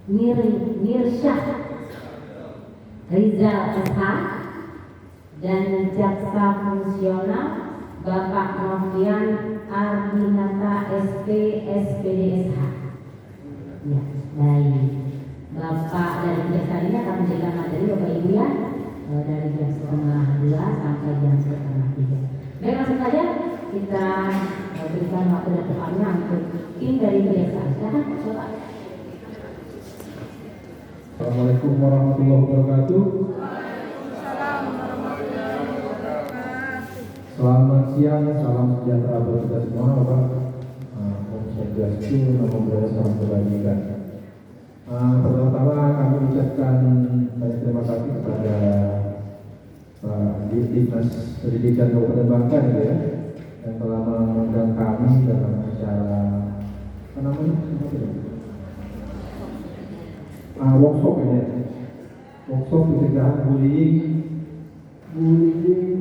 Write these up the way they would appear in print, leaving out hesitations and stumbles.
Mirsyah Rizal SH dan Jaksa Fungsional Bapak Novian Ardinata SP SPDSH. Ya, baik. Bapak dari kejaksaan akan memberikan materi Bapak Ibu ya, dari jam 1:30 sampai jam 2:30. Baik, langsung saja kita berikan waktu dan tempatnya untuk tim dari kejaksaan. Silakan Bapak. Assalamualaikum warahmatullahi wabarakatuh. Selamat siang, salam sejahtera bagi kita semua, Bapak. Om Swastiastu, Namo Buddhaya, salam kebajikan. Pertama-tama kami ucapkan banyak terima kasih kepada Pak Dinas Pendidikan Kabupaten Bangka ya, yang telah mengundang kami dalam acara apa namanya? Workshop ini, workshop pencegahan bullying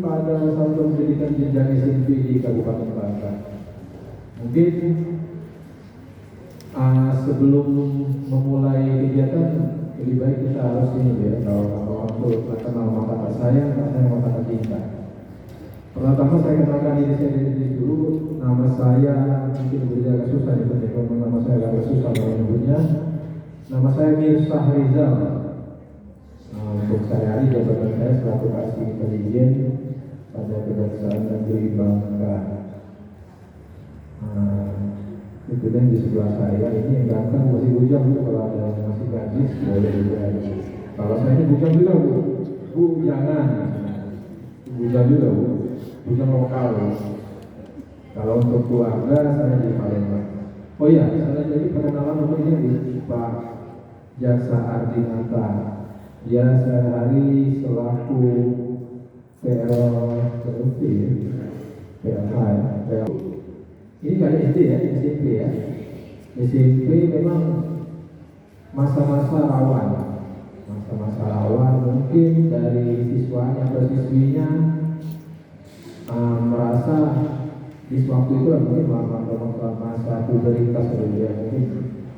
pada satuan pendidikan jenjang SMP di Kabupaten Bangka. Mungkin sebelum memulai kegiatan lebih baik kita harus ini ya, kalau untuk kenal mata saya mata cinta. Pertama saya kenalkan diri saya dulu. Nama saya mungkin agak susah ya, nama saya agak susah menyebutnya. Nama saya Mirsyah Rizal. Untuk sehari-hari jabatan saya selaku Kasih Intelijen pada Kejaksaan Negeri Bangka. Itu dan di sebelah saya ini yang ganteng masih bujang itu, kalau ada yang masih gadis boleh juga. Kalau saya ini bujang juga bu jangan bujang juga bujang lokal. Kalau untuk keluarga saya di Palembang. Oh iya, saya jadi perkenalan untuk ini Pak Jaksa Ardinata. Dia sehari selaku PLT PLH. Ini kali SD ya, SMP ya. SMP memang masa-masa rawan. Masa-masa rawan mungkin dari siswanya atau siswinya merasa di waktu itu mungkin masa puberitas ya, mungkin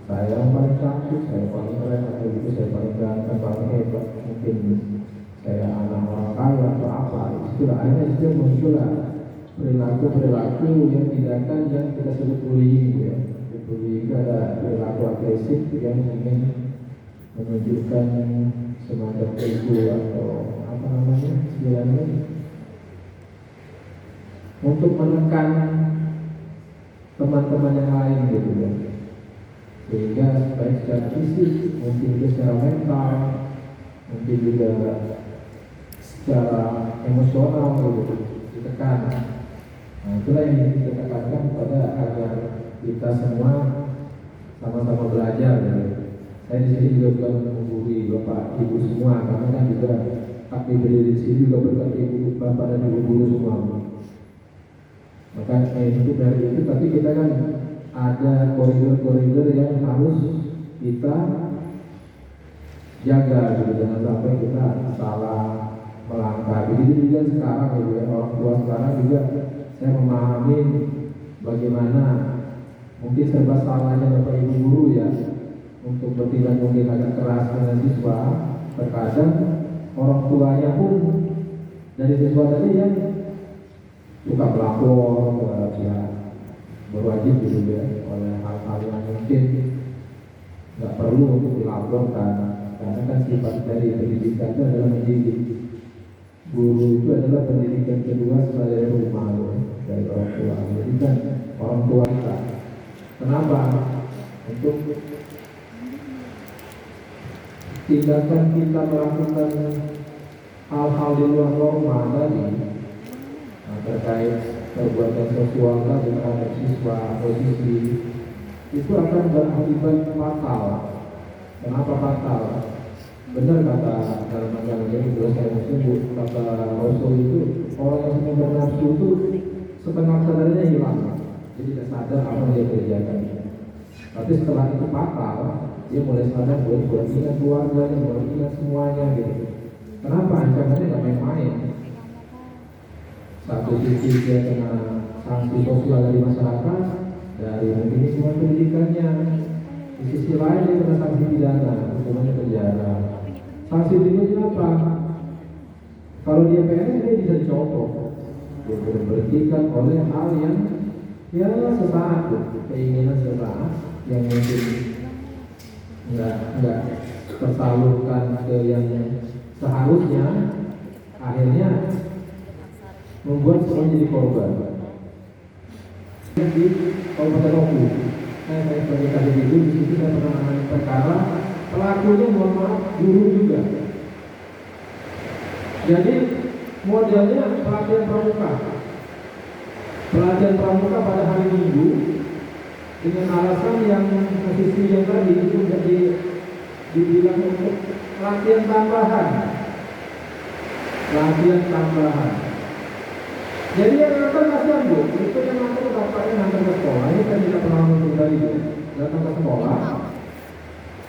saya yang paling cantik, saya paling keren, atau gitu saya paling ganteng, paling hebat, mungkin saya anak orang kaya atau apa. Itulah akhirnya itu muncullah perilaku yang tindakan yang kita sebut bullying ya. Bullying itu ada perilaku agresif yang ingin menunjukkan semacam ego atau apa namanya istilahnya, untuk menekan teman-teman yang lain gitu ya, sehingga baik secara fisik mungkin juga secara mental, mungkin juga secara emosional gitu ditekan. Itulah yang ingin kita tekankan kepada agar kita semua sama-sama belajar gitu. Saya di sini juga bukan menggurui Bapak Ibu semua, karena kan juga kami berdiri di sini juga berkat Ibu Bapak dan Ibu guru semua. Maka untuk dari itu, tapi kita kan ada koridor-koridor yang harus kita jaga gitu, jangan sampai kita salah melangkah. Begitu juga sekarang ya, orang tua sekarang juga saya memahami bagaimana mungkin serba salahnya Bapak Ibu guru ya, untuk bertindak mungkin agak keras dengan siswa. Terkadang orang tuanya pun dari siswa tadi yang suka melapor ke pihak berwajib gitu ya, oleh hal-hal yang mungkin nggak perlu untuk dilaporkan, karena kan sifat dari pendidikan itu adalah mendidik. Guru itu adalah pendidikan kedua setelah rumah dari orang tua. Jadi kan orang tua kita. Kenapa? Untuk tindakan kita melakukan hal-hal di luar norma tadi, terkait perbuatan seksual tadi terhadap siswa atau siswi, itu akan berakibat fatal. Kenapa fatal? Benar kata dalam agama ini, kalau saya sebut kata Rasul itu, orang yang sedang bernafsu itu setengah sadarnya hilang, jadi tidak sadar apa yang dia kerjakan. Tapi setelah itu fatal, dia mulai sadar buat ingat keluarganya, buat ingat semuanya gitu. Kenapa? Ancamannya nggak main-main. Satu sisi dia kena sanksi sosial dari masyarakat, dari mungkin lingkungan pendidikannya, Di sisi lain dia kena sanksi pidana, hukumannya penjara. Sanksi berikutnya apa? Kalau dia PNS dia bisa dicopot. Dia diberhentikan oleh hal yang ya sesaat, keinginan sesaat yang mungkin nggak tersalurkan ke yang seharusnya, akhirnya membuat semua jadi korban. Di Kabupaten Oku, saya sebagai kader itu di situ saya pernah menangani perkara pelakunya mohon maaf guru juga. Jadi modelnya pelatihan pramuka pada hari Minggu dengan alasan yang sisi yang tadi itu jadi dibilang untuk latihan tambahan. Jadi yang nonton kasihan Bu, itu yang nonton bapaknya nonton ke sekolah, ini kan tidak pernah nonton dari itu, datang ke sekolah,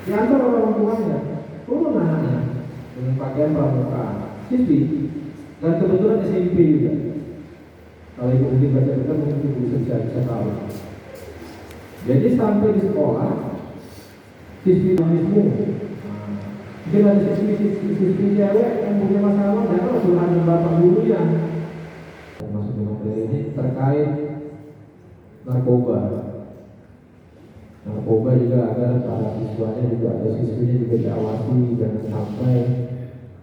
diantar orang tuanya, turun anaknya dengan pakaian pramuka, siswi, dan kebetulan SMP juga. Kalau ibu mungkin baca kita mungkin ibu bisa tahu. Jadi sampai di sekolah, siswi manismu, mungkin ada siswi cewek yang punya masalah, dan kalau sudah ada bapak gurunya. Masuk di materi ini terkait narkoba juga agar para siswanya juga ada siswinya juga diawasi jangan sampai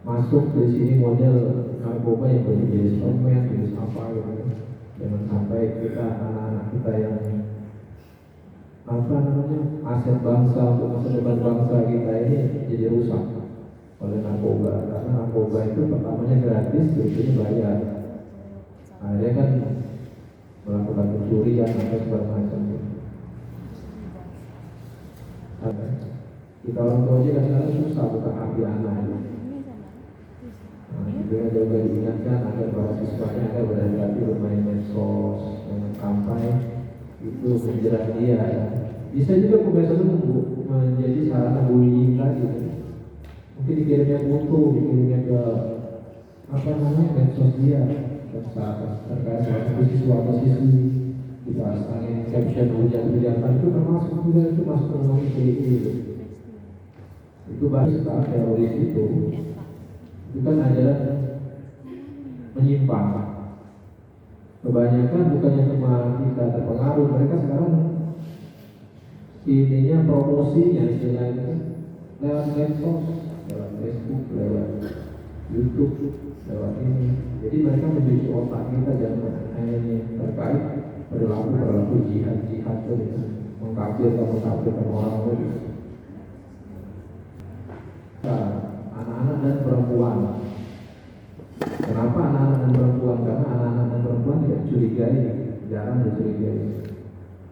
masuk di sini model narkoba yang berjenis permen, jenis apa gitu. Jangan sampai kita anak-anak kita yang aset bangsa untuk masa depan bangsa kita ini jadi rusak oleh narkoba, karena narkoba itu pertamanya gratis, berikutnya bayar. Dia kan melakukan pencurian atau segala macam. Kita orang tua aja kadang-kadang susah bukan hati anak. Juga juga diingatkan agar para siswanya agar berhati-hati bermain medsos, dengan sampai itu menjerat dia. Bisa juga kebiasaan itu menjadi sarana bullying tadi. Mungkin dikirimnya foto, dikirimnya ke medsos dia. Terkait satu siswa atau siswi dipasangin caption hujan-hujan itu termasuk juga itu masuk ke dalam itu bahasa teroris itu kan ada menyimpang. Kebanyakan bukannya cuma kita terpengaruh, mereka sekarang ininya promosinya istilahnya lewat medsos, lewat Facebook, lewat YouTube, lewat ini. Jadi mereka mencuci otak kita jangan hanya terkait perilaku jihad itu mengkafirkan orang lain. Anak-anak dan perempuan. Kenapa anak-anak dan perempuan? Karena anak-anak dan perempuan tidak curigai, jarang dicurigai.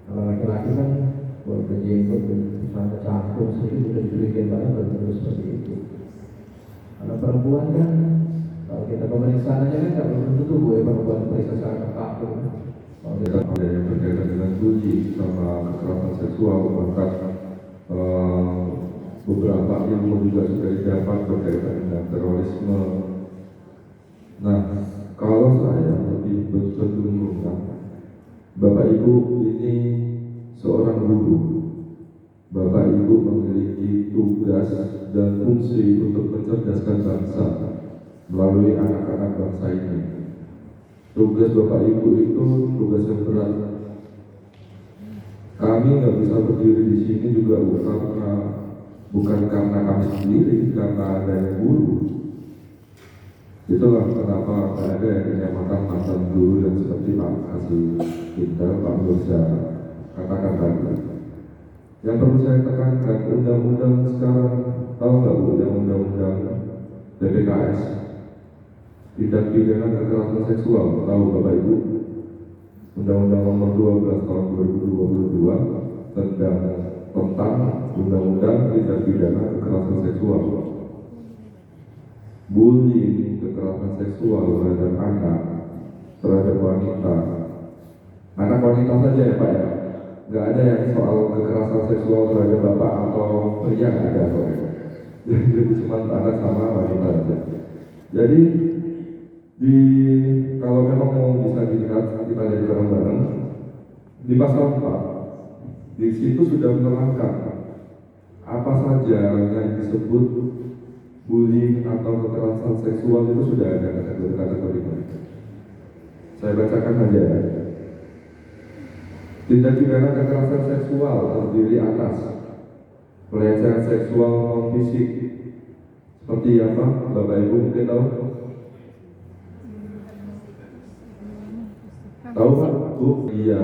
Kalau laki-laki kan berjenggot, misalnya cantum, itu sudah dicurigai banget terus seperti itu. Kalau perempuan kan, kalau kita pemeriksaan aja kan nggak belum tentu gue perempuan periksa secara ketat tuh. Kalau kita ada yang berkaitan dengan bullying sama kekerasan seksual, maka beberapa ilmu juga sudah didapat berkaitan dengan terorisme. Nah, kalau saya lebih bercenderung, Bapak Ibu ini seorang guru, Bapak Ibu memiliki tugas dan fungsi untuk mencerdaskan bangsa melalui anak-anak bangsa ini. Tugas Bapak Ibu itu tugas yang berat. Kami nggak bisa berdiri di sini juga bukan karena kami sendiri, karena adanya guru. Itulah kenapa ada yang dinamakan mantan guru yang seperti Pak Kasih Pinter, Pak Mirza katakan tadi. Yang perlu saya tekankan, undang-undang sekarang, tahu nggak Bu, yang undang-undang PPKS, tindak pidana kekerasan seksual, tahu Bapak Ibu? Undang-undang nomor 12 tahun 2022 tentang undang-undang tindak pidana kekerasan seksual. Bullying, kekerasan seksual terhadap anak, terhadap wanita, anak wanita saja ya Pak ya, nggak ada yang soal kekerasan seksual terhadap bapak atau pria, nggak ada soalnya. Jadi cuma anak sama wanita saja. Jadi kalau memang mau bisa dilihat, kita lihat bareng-bareng di pasal 4 di situ sudah menerangkan apa saja yang disebut bullying atau kekerasan seksual itu sudah ada kategori-kategorinya. Saya bacakan saja ya. Tindak pidana kekerasan seksual terdiri atas pelecehan seksual non fisik. Seperti apa? Bapak Ibu mungkin tahu? Tahu kan? Bu? Iya.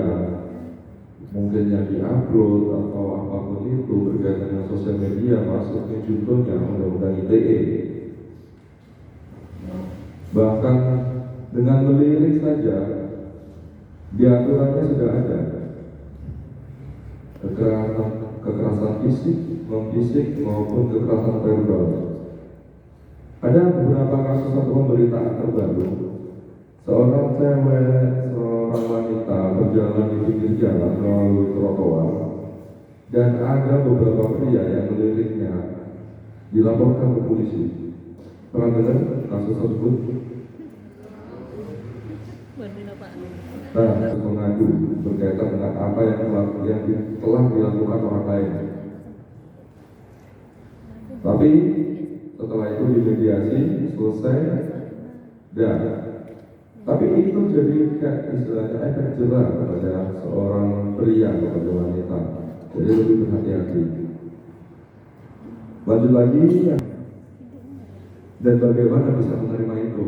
Mungkin yang di-upload atau apapun itu berkaitan dengan sosial media, masuk ke contohnya undang-undang ITE. Bahkan dengan melirik saja di aturannya sudah ada kekerasan fisik, non fisik maupun kekerasan verbal. Ada beberapa kasus atau pemberitaan terbaru, seorang cewek, seorang wanita berjalan di pinggir jalan melalui trotoar, dan ada beberapa pria yang meliriknya, dilaporkan ke polisi. Pernah dengar kasus tersebut? Nah, mengadu berkaitan dengan apa yang telah dilakukan orang lain. Tapi setelah itu dimediasi, selesai, dan tapi itu jadi istilahnya efek jerah kepada seorang pria, kepada wanita. Jadi lebih berhati-hati. Lanjut lagi, dan bagaimana bisa menerima itu?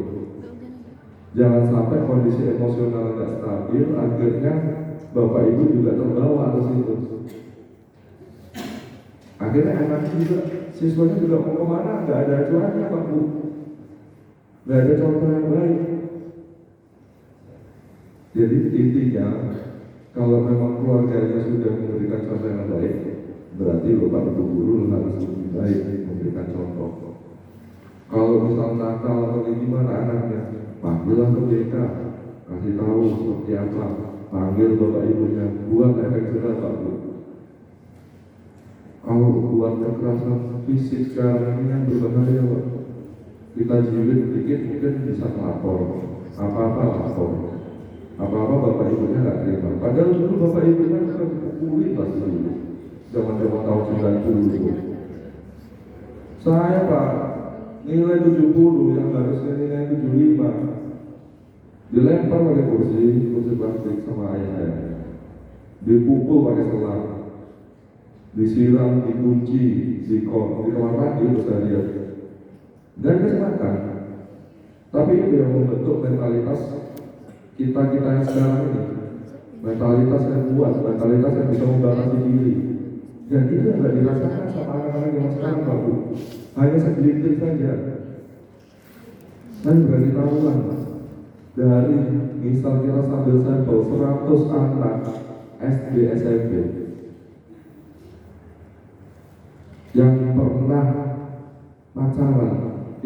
Jangan sampai kondisi emosional nggak stabil, akhirnya Bapak Ibu juga terbawa ke situ. Akhirnya anaknya juga, siswanya juga mau kemana? Nggak ada acuannya Pak Bu, nggak ada contoh yang baik. Jadi intinya, kalau memang keluarganya sudah memberikan contoh yang baik, berarti Bapak Ibu guru harus lebih baik memberikan contoh. Kalau misal nakal atau gimana anaknya, panggillah ke BK, kasih tahu seperti apa, panggil Bapak Ibunya, buat efek jerah Pak Bu. Kalau buat kekerasan fisik sekarang ini yang berbahaya Pak, kita jiwit dikit mungkin bisa melapor, apa-apa lapor, apa-apa Bapak Ibunya nggak terima. Padahal dulu Bapak Ibunya kan dipukulin pasti dulu, zaman-zaman tahun 90. Saya Pak, nilai 70 yang harusnya nilai 75 dilempar pakai kursi plastik sama ayah saya, dipukul pakai selang, disiram, dikunci di kamar mandi terus saya lihat dan kesempatan. Tapi itu yang membentuk mentalitas kita yang sekarang ini, mentalitas yang kuat, mentalitas yang bisa membatasi diri. Dan itu yang nggak dirasakan sama anak-anak yang sekarang Pak Bu, hanya segelintir saja. Saya berani tahuan dari misal kita sambil sampel 100 anak SD SMP yang pernah pacaran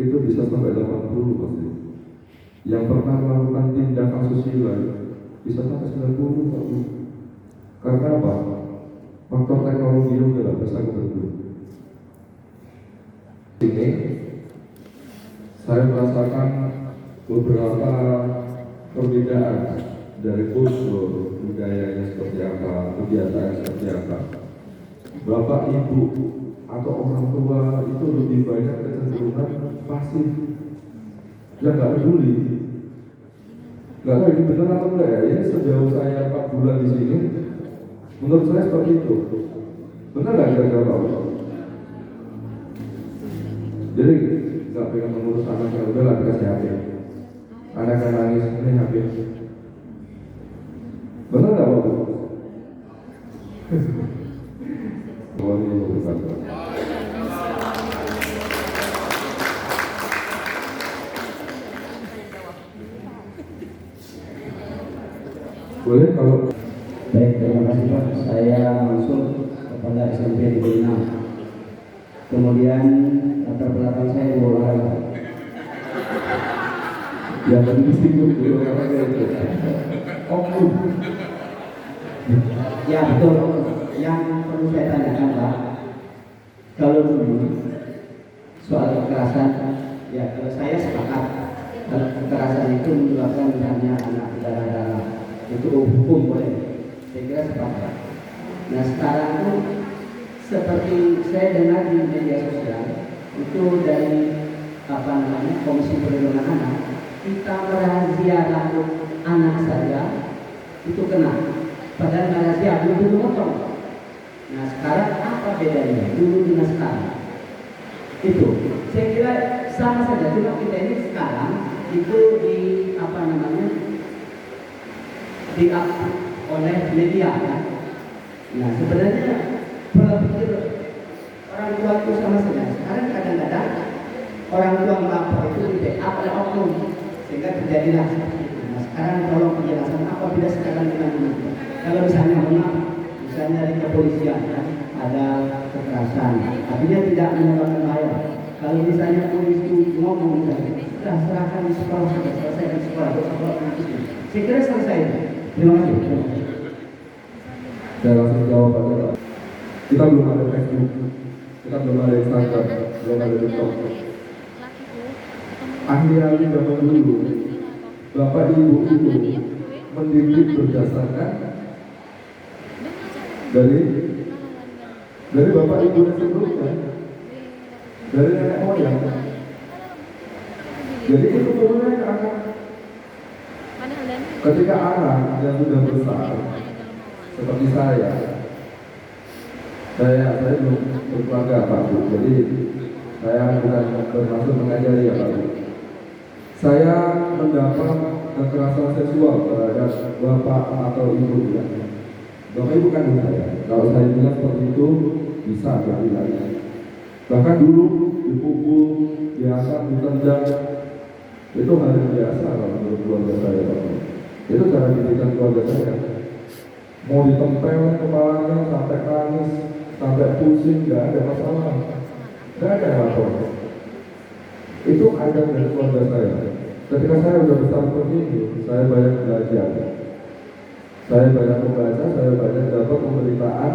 itu bisa sampai 80 pasti. Yang pernah melakukan tindakan asusila bisa sampai 90 Pak Bu. Karena apa? Faktor teknologi yang tidak bisa kebentuk. Ini saya merasakan beberapa perbedaan dari kultur, budayanya seperti apa, kebiasaan seperti apa. Bapak, Ibu, atau orang tua itu lebih banyak kecenderungan pasif, yang nggak peduli. Nggak tahu ini benar atau enggak ya? Ini sejauh saya 4 bulan di sini, menurut saya seperti itu. Benar nggak kira-kira Pak? Jadi nggak pengen mengurus anak yang udah lah dikasih HP. Anak yang nangis ini HP. Benar nggak Pak? Boleh kalau baik, terima kasih Pak. Saya masuk kepada SMP di 6. Kemudian latar belakang saya di olahraga. yang penting singgung dulu karena itu. Ya betul. Yang perlu saya tanyakan Pak, kalau dulu soal kekerasan, ya kalau saya sepakat kalau kekerasan itu menyebabkan misalnya anak berdarah-darah, itu hukum boleh. Saya kira sepakat. Nah sekarang itu seperti saya dengar di media sosial itu dari Komisi Perlindungan Anak, kita merazia rambut anak saja itu kena, padahal merazia dulu motong. Nah sekarang apa bedanya dulu dengan sekarang? Itu saya kira sama saja, cuma kita ini sekarang itu diupload oleh media kan. Nah sebenarnya pola pikir orang tua itu sama saja. Sekarang kadang-kadang orang tua melapor itu di backup oleh oknum sehingga terjadilah seperti itu. Nah sekarang tolong penjelasan apabila sekarang dengan ini. Kalau misalnya misalnya di kepolisian kan, ada kekerasan, artinya tidak menyebabkan bahaya. Kalau misalnya polisi ngomong sudah serahkan di sekolah, sudah selesai di sekolah, saya kira selesai. Terima kasih. Saya langsung jawab aja Pak. Kita belum ada Facebook, kita belum ada Instagram, belum ada TikTok. Ahli-ahli zaman dulu, bapak ibu itu mendidik berdasarkan dari bapak ibu yang sebelumnya, dari nenek moyang. Jadi itu turunnya ke anak. Ketika anak yang sudah besar, seperti saya belum berkeluarga Pak Bu, jadi saya bukan bermaksud mengajari ya Pak Bu. Saya mendapat kekerasan seksual terhadap bapak atau ibu ya. Bapak ibu kandung saya. Kalau saya bilang seperti itu bisa dibilang. Bahkan dulu dipukul, diangkat, ditendang, itu hal yang biasa kalau menurut keluarga saya Pak Bu. Itu cara didikan keluarga saya. Mau ditempel kepalanya sampai nangis, sampai pusing, nggak ada masalah, nggak ada apa-apa. Itu ada dari keluarga saya. Ketika saya sudah besar seperti ini, saya banyak belajar, saya banyak membaca, saya banyak dapat pemberitaan,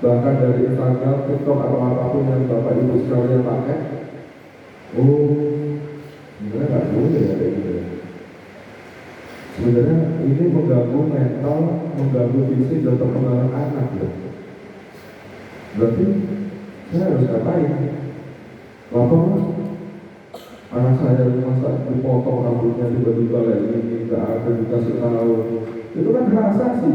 bahkan dari Instagram, TikTok atau apapun yang bapak ibu sekalian pakai. Oh, sebenarnya nggak boleh ya kayak gitu. Sebenarnya ini mengganggu mental, mengganggu fisik dan perkembangan anak ya. Berarti saya harus ngapain? Bapak, anak saya masa dipotong rambutnya tiba-tiba kayak gini, nggak ada dikasih tahu. Itu kan hak asasi.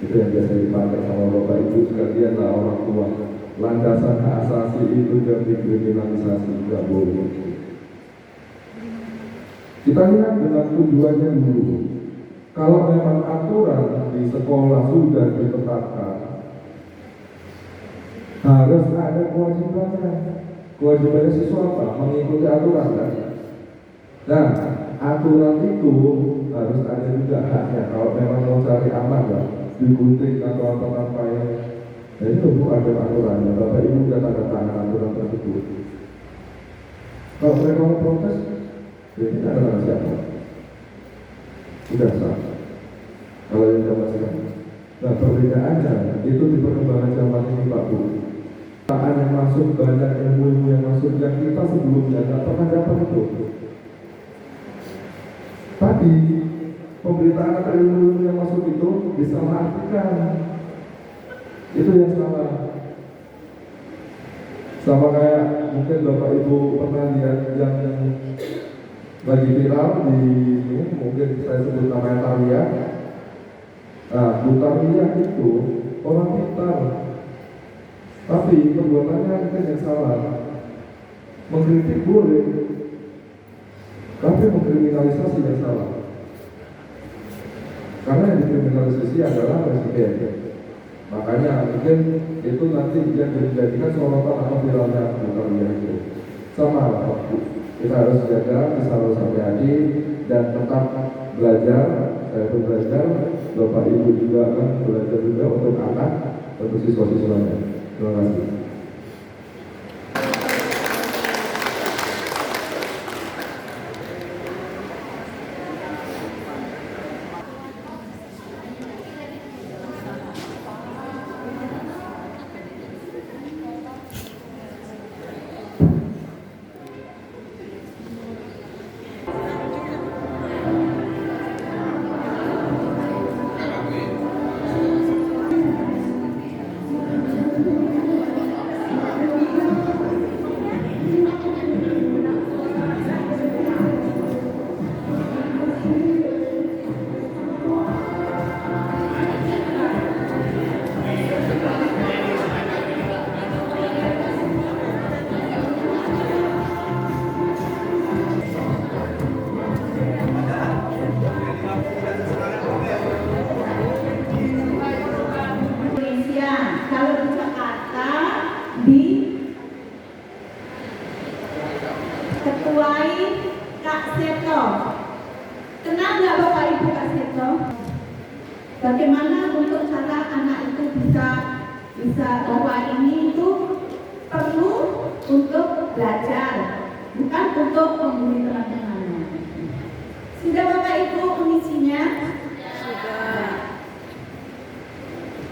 Itu yang biasa dipakai sama bapak ibu sekalian lah, orang tua. Landasan hak asasi itu jangan dikriminalisasi, nggak boleh. Kita lihat dengan tujuannya dulu. Kalau memang aturan di sekolah sudah ditetapkan, harus ada kewajibannya. Kewajibannya siswa apa? Mengikuti aturan kan? Nah, aturan itu harus ada juga haknya. Kalau memang mau cari aman lah, digunting atau apa-apa ya. Jadi itu ada aturannya. Bapak Ibu sudah tanda tangan aturan tersebut. Kalau mereka mau protes, ini adalah siapa? Sudah sah. Kalau yang zaman sekarang. Nah perbedaannya itu di perkembangan zaman ini Pak Bu. Pemberitaan yang masuk, banyak ilmu yang masuk yang kita sebelumnya tidak pernah dapat itu. Tapi pemberitaan atau ilmu yang masuk itu disalahartikan. Itu yang salah. Sama kayak mungkin Bapak Ibu pernah lihat yang lagi viral di ini, mungkin saya sebut namanya Taria. Nah, Bu Taria itu orang pintar, tapi perbuatannya mungkin yang salah. Mengkritik boleh, tapi mengkriminalisasi yang salah. Karena yang dikriminalisasi adalah presiden. Makanya mungkin itu nanti yang dijadikan sorotan atau viralnya Bu Taria itu. Sama lah, kita harus jaga selalu sampai hati dan tetap belajar. Saya pun belajar, Bapak Ibu juga kan belajar juga untuk anak, untuk siswa-siswanya. Terima kasih. Seto. Kenal nggak Bapak Ibu Kak Seto? Bagaimana untuk cara anak itu bisa bahwa ini itu perlu untuk belajar, bukan untuk membuli teman-temannya. Sudah Bapak Ibu mengisinya? Sudah.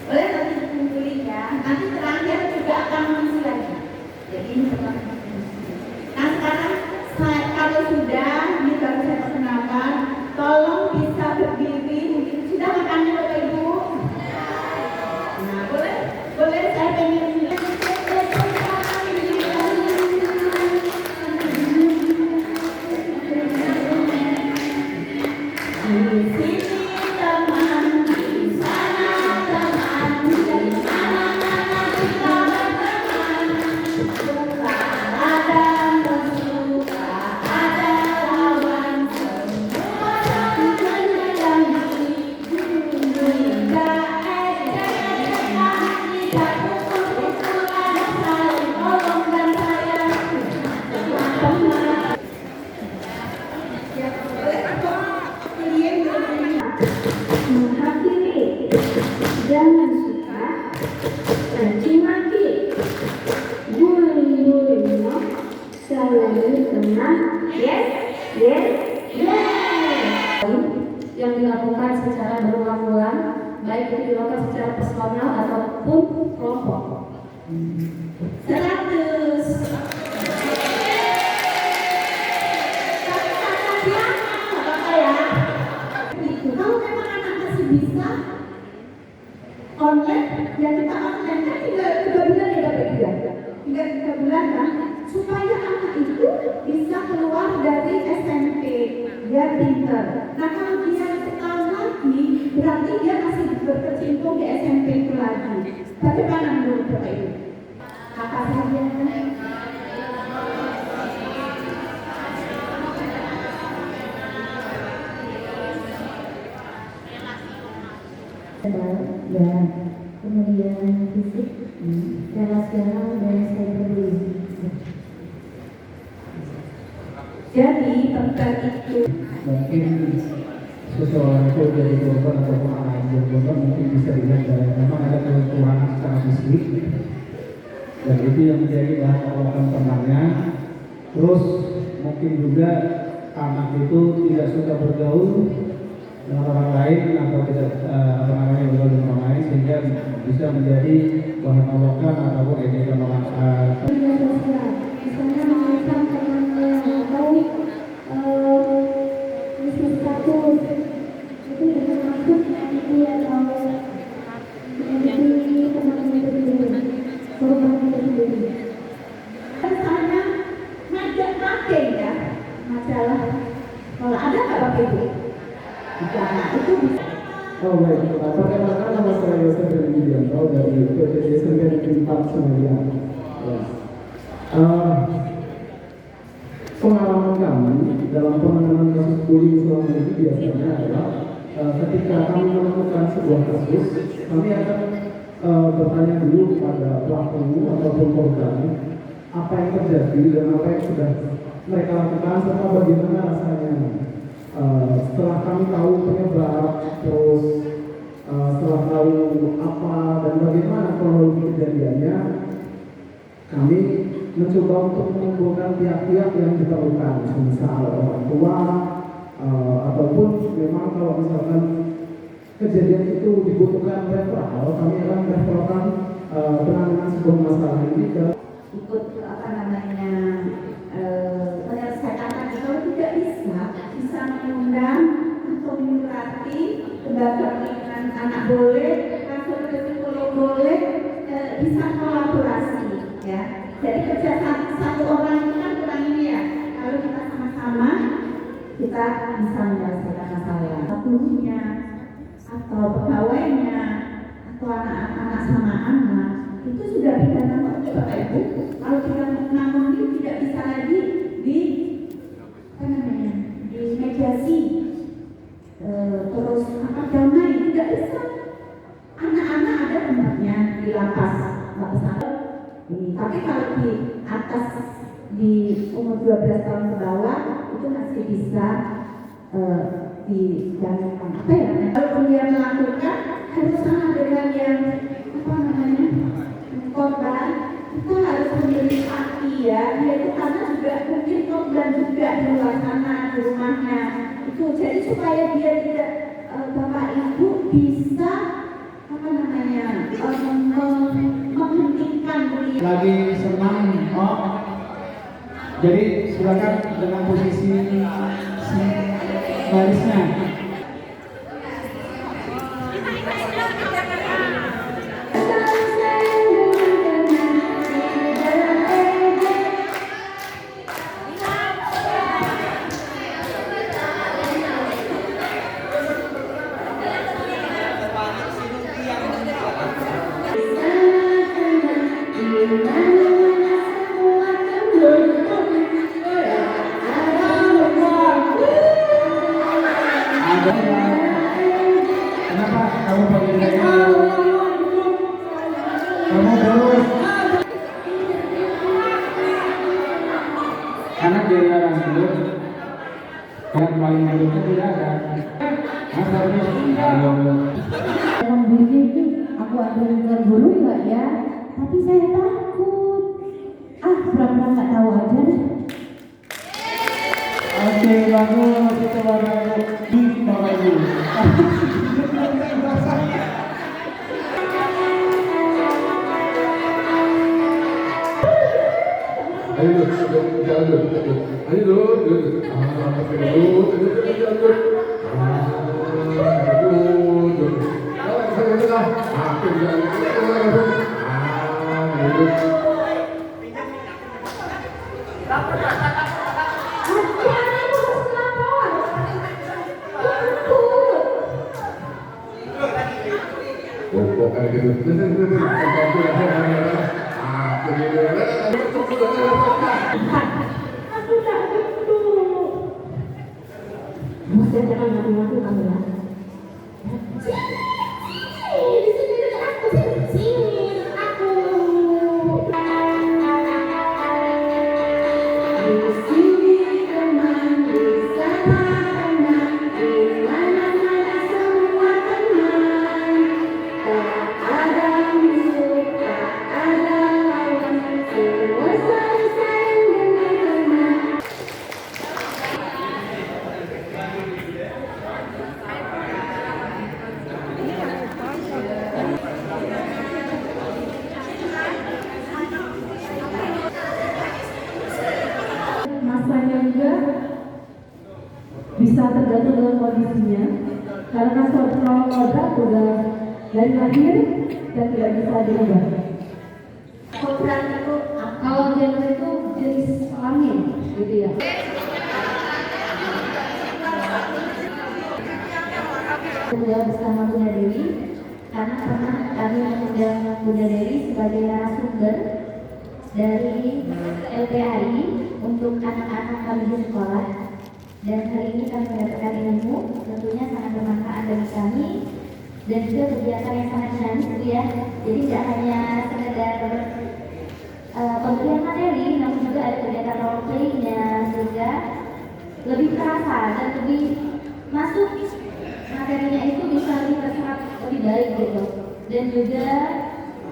Boleh nanti dikumpulin ya. Nanti terakhir juga akan mengisi lagi. Jadi ini teman-teman. Nah sekarang kalau sudah, ini baru saya perkenalkan. Tolong bisa berdiri. Mungkin sudah makannya Bapak Ibu. Nah boleh saya pengen. Jangan suka caci maki, bullying, selalu tenang, yes. Yang dilakukan secara berulang-ulang, baik itu dilakukan secara personal ataupun kelompok. 100. Kalau memang anak masih bisa online, ya kita online kan 3 bulan ya dapat 3 bulan kan, supaya anak itu bisa keluar dari SMP, dia pinter. Nah kalau dia setahun lagi, berarti dia masih berkecimpung di SMP itu lagi. Bagaimana menurut Bapak Ibu? Apa saja? Ya, kemudian fisik, relasional dan cyberbullying. Jadi tentang itu Mungkin seseorang itu jadi korban atau anak yang korban mungkin bisa dilihat dari memang ada kekurangan secara fisik, dan itu yang menjadi bahan olahan temannya. Terus mungkin juga anak itu tidak suka bergaul dengan orang lain atau tidak bergaul dengan orang lain, sehingga bisa menjadi bahan olahan ataupun ejekan orang. Media sosial, misalnya mengaitkan temannya atau bisnis status, itu dengan maksud dia atau menjadi teman-teman itu sendiri, korban itu sendiri. misalnya pakai ya masalah. Kalau ada nggak Bapak Ibu? Nah, itu bisa. Oh baik, perkenalkan nama saya Yosef Widianto dari PTD Semen 4 Semedia. Pengalaman kami dalam penanganan kasus bullying selama ini biasanya adalah ketika kami menemukan sebuah kasus, kami akan bertanya dulu kepada pelaku ataupun korban apa yang terjadi dan apa yang sudah mereka lakukan serta bagaimana rasanya. Setelah kami tahu penyebab, terus setelah tahu apa dan bagaimana kronologi kejadiannya, kami mencoba untuk mengumpulkan pihak-pihak yang diperlukan, misal orang tua, ataupun memang kalau misalkan kejadian itu dibutuhkan referral, kami akan referalkan penanganan sebuah masalah ini ke Ikut penyelesaian tadi. Kalau tidak bisa mengundang atau menyurati lembaga perlindungan anak boleh, kantor psikolog boleh, bisa kolaborasi ya. Jadi kerja satu orang itu kan kurang ini ya. Kalau kita sama-sama, kita bisa menyelesaikan masalah. Gurunya atau pegawainya atau anak-anak sama anak itu sudah pidana mati Bapak Ibu. Kalau kita namun tidak bisa lagi di mediasi, terus damai, tidak bisa. Anak-anak ada tempatnya di lapas ini. Tapi kalau di atas di umur 12 tahun ke bawah itu itu masih bisa dijalankan. Apa ya? Kalau dia melakukan harus sama dengan yang apa namanya korban, kita harus memberi hati ya. Dia itu karena juga mungkin korban juga di luar sana di rumahnya itu. Jadi supaya dia tidak bapak ibu bisa apa namanya menghentikan beliau. Lagi senang, oh. Jadi silakan dengan posisi barisnya. Kenapa kamu panggil saya? Kamu terus. Karena dia rambut yang paling rambutnya tidak ada. Mas harus Dalam diri itu aku ada yang guru nggak ya? Tapi saya takut. Pura-pura nggak tahu aja deh. oke, bagus, itu bagus. Di Bapak Ibu. Ayo jalan dulu. Ayo dulu. Buset, jangan ngaku-ngaku kamu ya. Masanya juga bisa tergantung dengan kondisinya, karena kalau kodrat udah dari lahir dan tidak bisa diubah. Kodrat itu kalau gender itu jenis kelamin gitu ya. Beliau bersama Bunda Dewi karena pernah kami mengundang Bunda Dewi sebagai narasumber dari LPAI untuk anak-anak kami di sekolah, dan hari ini kami mendapatkan ilmu tentunya sangat bermanfaat bagi kami dan juga kegiatan yang sangat dinamis ya. Jadi tidak hanya sekedar pemberian materi, namun juga ada kegiatan role play-nya sehingga lebih terasa dan lebih masuk materinya itu bisa lebih terserap lebih baik gitu. Dan juga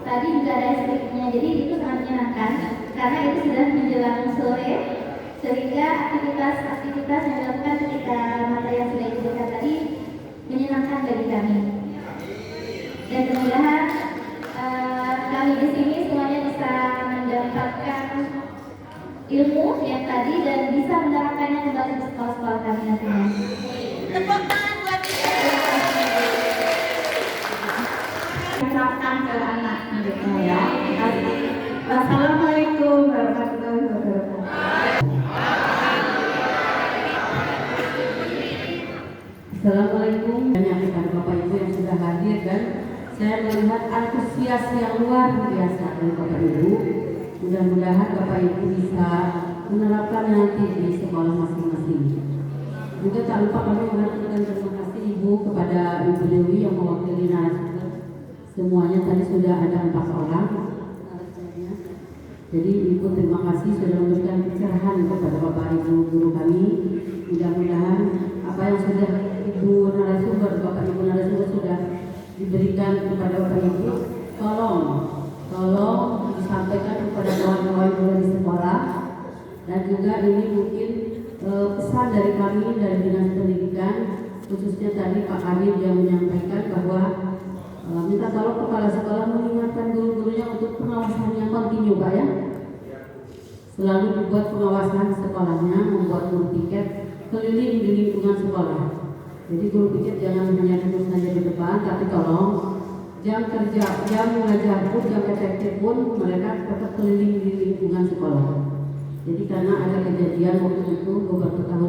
tadi juga ada skripnya, jadi itu sangat menyenangkan karena itu sudah menjelang sore sehingga aktivitas yang dilakukan ketika materi yang sudah diberikan tadi menyenangkan bagi kami. Dan mudah-mudahan kami di sini semuanya bisa mendapatkan ilmu yang tadi dan bisa menerapkannya kembali di sekolah-sekolah kami nantinya. Tepuk tangan buat ucapkan ke anak mereka ya. Assalamualaikum warahmatullahi wabarakatuh. Assalamualaikum, banyak kepada Bapak Ibu yang sudah hadir dan saya melihat antusias yang luar biasa dari Bapak Ibu. Mudah-mudahan Bapak Ibu bisa menerapkan nanti di sekolah masing-masing. Juga tak lupa kami mengaturkan terima kasih Ibu kepada Ibu Dewi yang mewakili narasumber. Semuanya tadi sudah ada 4 orang. Jadi Ibu terima kasih sudah memberikan pencerahan kepada Bapak Ibu guru kami. Mudah-mudahan apa yang sudah Ibu narasumber, Bapak Ibu narasumber sudah diberikan kepada Bapak Ibu, tolong disampaikan kepada kawan-kawan guru di sekolah. Dan juga ini mungkin pesan dari kami dari Dinas Pendidikan, khususnya tadi Pak Adib yang menyampaikan bahwa minta tolong kepala sekolah mengingatkan guru-gurunya untuk pengawasan yang kontinu, Pak ya. Selalu dibuat pengawasan sekolahnya, membuat guru piket keliling di lingkungan sekolah. Jadi guru piket jangan hanya duduk saja di depan, tapi tolong jam kerja, jam mengajar pun, jam efektif pun mereka tetap keliling di lingkungan sekolah. Jadi karena ada kejadian waktu itu beberapa tahun